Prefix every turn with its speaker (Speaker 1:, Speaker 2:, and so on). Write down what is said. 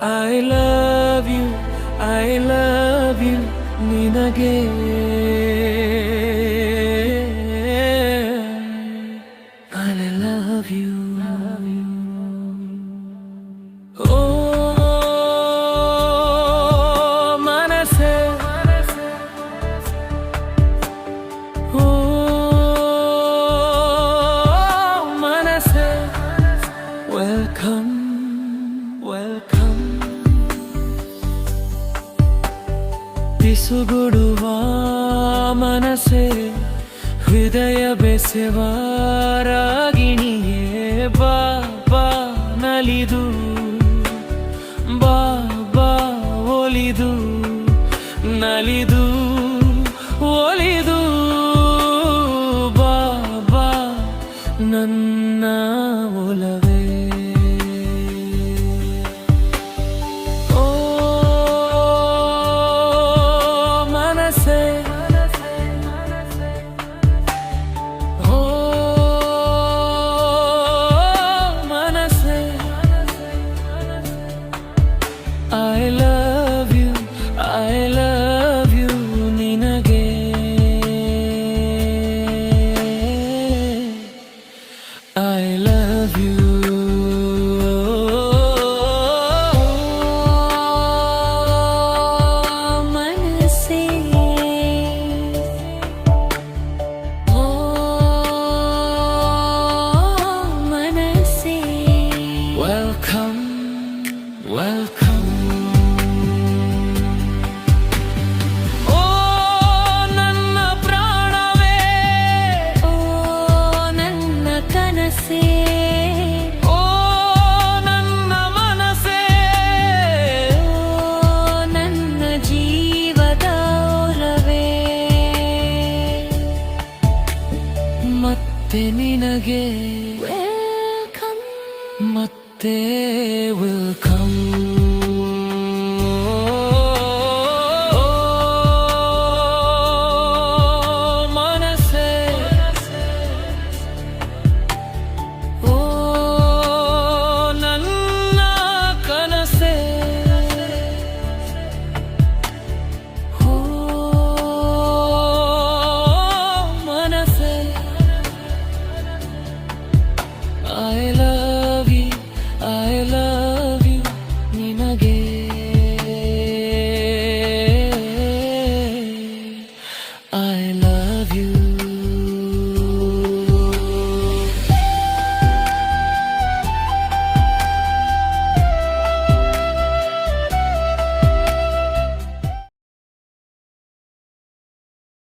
Speaker 1: I love you, I love you, ನಿನಗೆ I love you. ಓ ಮನಸೆ, ಓ ಮನಸೆ, ವೆಲ್ಕಮ್ ವೆಲ್ಕಮ್. ಪಿಸುಗುಡುವ ಮನಸೆ, ಹೃದಯ ಬೆಸೆವ ರಾಗಿಣಿಯೇ, ಬಾ ಬಾ ನಲಿದು, ಬಾ ಬಾ ಒಲಿದು, ನಲಿದು ಒಲಿದು, ಬಾ ಬಾ ನನ್ನ ಒಲವೇ. ಓ ಮನಸೆ, ಓ ಮನಸೆ, I love you, I love you, ನಿನಗೆ I love you.
Speaker 2: ಮನಸೆ, ಓ ಮನಸೆ,
Speaker 1: Welcome, welcome. ಓ ನನ್ನ ಪ್ರಾಣವೇ,
Speaker 2: ಓ ನನ್ನ ಕನಸೆ,
Speaker 1: ಓ ನನ್ನ ಮನಸ್ಸೇ,
Speaker 2: ಓ ನನ್ನ ಜೀವದ ಒಲವೇ.
Speaker 1: ಮತ್ತೆ ನಿನಗೆ
Speaker 2: ವೆಲ್ಕಮ್,
Speaker 1: ಮತ್ತೆ ವೆಲ್ಕಮ್.